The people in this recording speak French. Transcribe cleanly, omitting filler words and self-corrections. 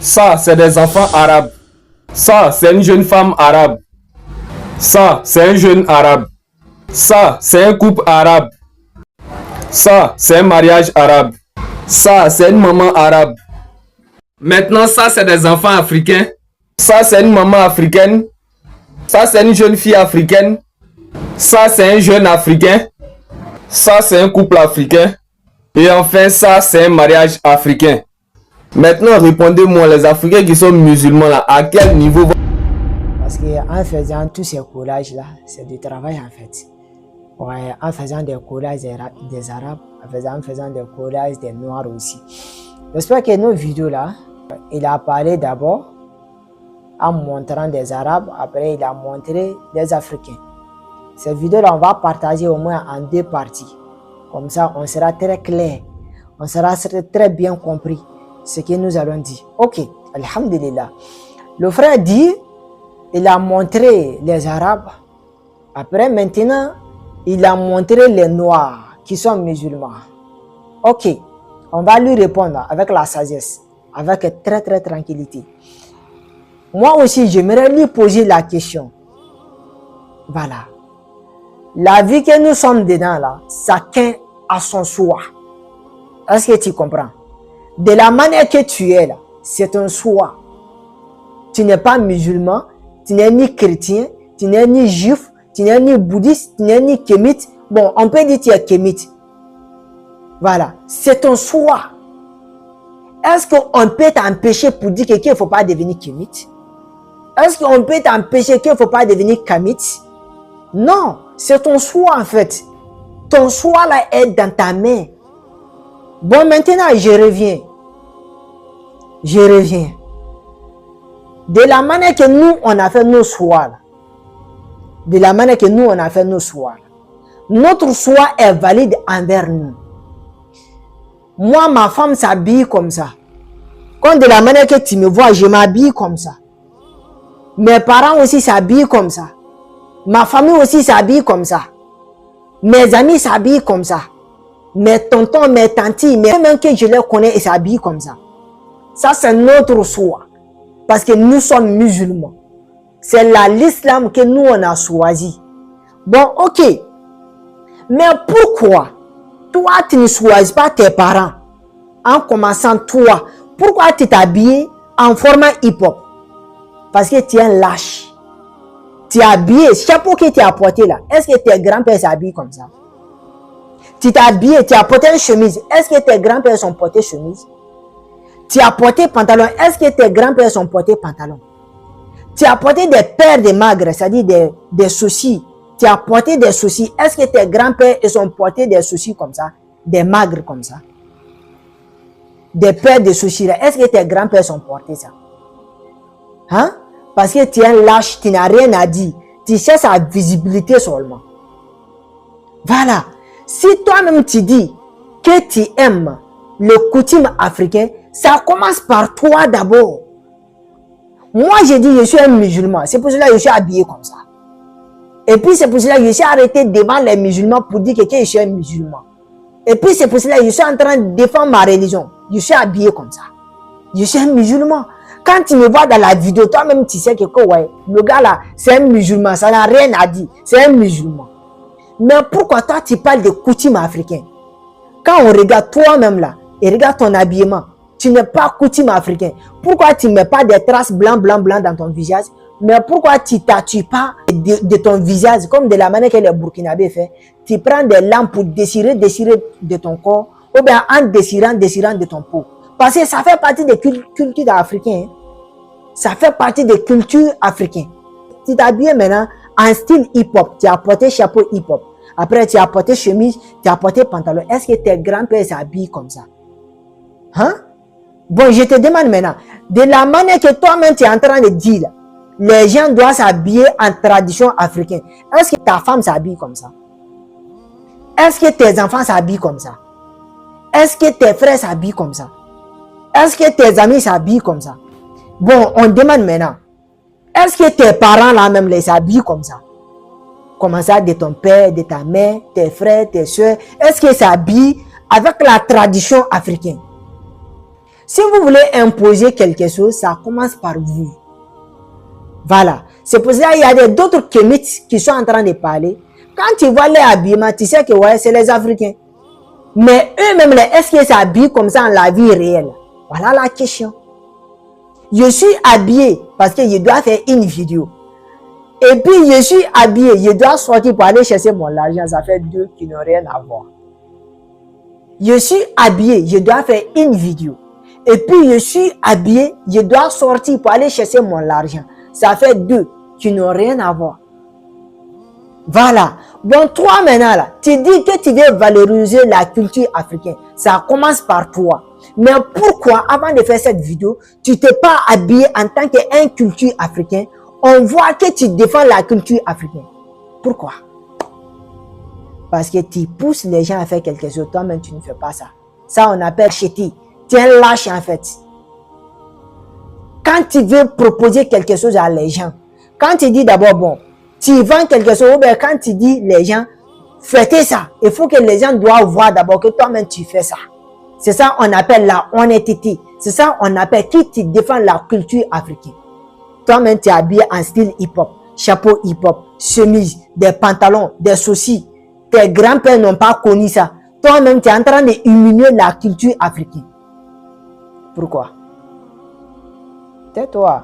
Ça, c'est des enfants arabes. Ça, c'est une jeune femme arabe. Ça, c'est un jeune arabe. Ça, c'est un couple arabe. Ça, c'est un mariage arabe. Ça, c'est une maman arabe. Maintenant, ça, c'est des enfants africains. Ça, c'est une maman africaine. Ça, c'est une jeune fille africaine. Ça, c'est un jeune africain. Ça, c'est un couple africain. Et enfin, ça, c'est un mariage africain. Maintenant, répondez-moi, les Africains qui sont musulmans, là, à quel niveau? Parce qu'en faisant tous ces collages-là, c'est du travail en fait. Ouais, en faisant des collages des Arabes, en faisant des collages des Noirs aussi. J'espère que nos vidéos-là, il a parlé d'abord en montrant des Arabes, après il a montré des Africains. Ces vidéos-là, on va partager au moins en 2 parties. Comme ça, on sera très clair, on sera très bien compris ce que nous allons dire. Ok, alhamdulillah. Le frère dit, il a montré les Arabes. Après, maintenant, il a montré les Noirs qui sont musulmans. Ok, on va lui répondre avec la sagesse, avec très tranquillité. Moi aussi, j'aimerais lui poser la question. Voilà. La vie que nous sommes dedans là, chacun a son choix. Est-ce que tu comprends? De la manière que tu es là, c'est un choix. Tu n'es pas musulman, tu n'es ni chrétien, tu n'es ni juif, tu n'es ni bouddhiste, tu n'es ni kémite. Bon, on peut dire que tu es kémite. Voilà, c'est ton choix. Est-ce qu'on peut t'empêcher pour dire qu'il ne faut pas devenir kémite? Est-ce qu'on peut t'empêcher qu'il ne faut pas devenir kamite? Non, c'est ton choix en fait. Ton choix là est dans ta main. Bon, maintenant, je reviens. De la manière que nous, on a fait nos choix, notre choix est valide envers nous. Moi, ma femme s'habille comme ça. Comme de la manière que tu me vois, je m'habille comme ça. Mes parents aussi s'habillent comme ça. Ma famille aussi s'habille comme ça. Mes amis s'habillent comme ça. Mes tontons, mes tantes, même que je les connais, ils s'habillent comme ça. Ça, c'est notre choix. Parce que nous sommes musulmans. C'est l'islam que nous, on a choisi. Bon, ok. Mais pourquoi toi, tu ne choisis pas tes parents en commençant toi? Pourquoi tu t'habilles en format hip-hop? Parce que tu es un lâche. Tu es habillé, chapeau que tu as porté là. Est-ce que tes grands-pères s'habillent comme ça? Tu t'es habillé, tu as porté une chemise. Est-ce que tes grands-pères sont portés chemise? Tu as porté pantalon. Est-ce que tes grands-pères sont portés pantalon? Tu as porté des paires de magres, c'est-à-dire des soucis. Tu as porté des soucis. Est-ce que tes grands-pères sont portés des soucis comme ça? Des magres comme ça? Des paires de soucis là. Est-ce que tes grands-pères sont portés ça? Hein? Parce que tu es un lâche, tu n'as rien à dire. Tu cherches la visibilité seulement. Voilà. Si toi-même tu dis que tu aimes le coutume africain, ça commence par toi d'abord. Moi, j'ai dit je suis un musulman. C'est pour cela que je suis habillé comme ça. Et puis c'est pour cela que je suis arrêté devant les musulmans pour dire que je suis un musulman. Et puis c'est pour cela que je suis en train de défendre ma religion. Je suis habillé comme ça. Je suis un musulman. Quand tu me vois dans la vidéo, toi-même tu sais que ouais, le gars là, c'est un musulman. Ça n'a rien à dire. C'est un musulman. Mais pourquoi toi tu parles de coutumes africaines? Quand on regarde toi-même là, et regarde ton habillement, tu n'es pas coutume africain. Pourquoi tu ne mets pas des traces blanc dans ton visage? Mais pourquoi tu ne tatoues pas de ton visage comme de la manière que les Burkinabés font? Tu prends des lampes pour déchirer de ton corps, ou bien en désirant de ton peau. Parce que ça fait partie des cultures africaines. Ça fait partie des cultures africaines. Tu t'habilles maintenant en style hip-hop. Tu as porté chapeau hip-hop. Après, tu as porté chemise, tu as porté pantalon. Est-ce que tes grands-pères s'habillent comme ça? Hein? Bon, je te demande maintenant, de la manière que toi-même tu es en train de dire, les gens doivent s'habiller en tradition africaine. Est-ce que ta femme s'habille comme ça? Est-ce que tes enfants s'habillent comme ça? Est-ce que tes frères s'habillent comme ça? Est-ce que tes amis s'habillent comme ça? Bon, on demande maintenant, est-ce que tes parents là même les s'habillent comme ça? Comment ça, de ton père, de ta mère, tes frères, tes soeurs? Est-ce qu'ils s'habillent avec la tradition africaine? Si vous voulez imposer quelque chose, ça commence par vous. Voilà. C'est pour ça qu'il y a d'autres kémites qui sont en train de parler. Quand tu vois les habillements, tu sais que ouais, c'est les Africains. Mais eux-mêmes, est-ce qu'ils s'habillent comme ça en la vie réelle? Voilà la question. Je suis habillé parce que je dois faire une vidéo. Et puis, je suis habillé, je dois sortir pour aller chercher mon argent. Ça fait deux qui n'ont rien à voir. Je suis habillé, je dois faire une vidéo. Et puis, je suis habillé, je dois sortir pour aller chercher mon argent. Ça fait deux qui n'ont rien à voir. Voilà. Donc, toi maintenant, là, tu dis que tu veux valoriser la culture africaine. Ça commence par toi. Mais pourquoi, avant de faire cette vidéo, tu t'es pas habillé en tant qu'un culture africain? On voit que tu défends la culture africaine. Pourquoi? Parce que tu pousses les gens à faire quelque chose. Toi-même, tu ne fais pas ça. Ça, on appelle chéti. Tu es un lâche, en fait. Quand tu veux proposer quelque chose à les gens, quand tu dis d'abord, bon, tu vends quelque chose, ou bien quand tu dis les gens, faites ça. Il faut que les gens doivent voir d'abord que toi-même, tu fais ça. C'est ça on appelle la honnêteté. C'est ça on appelle qui tu défend la culture africaine. Toi-même, tu es habillé en style hip-hop, chapeau hip-hop, chemise, des pantalons, des soucis. Tes grands-pères n'ont pas connu ça. Toi-même, tu es en train d'humilier la culture africaine. Pourquoi? Tais-toi.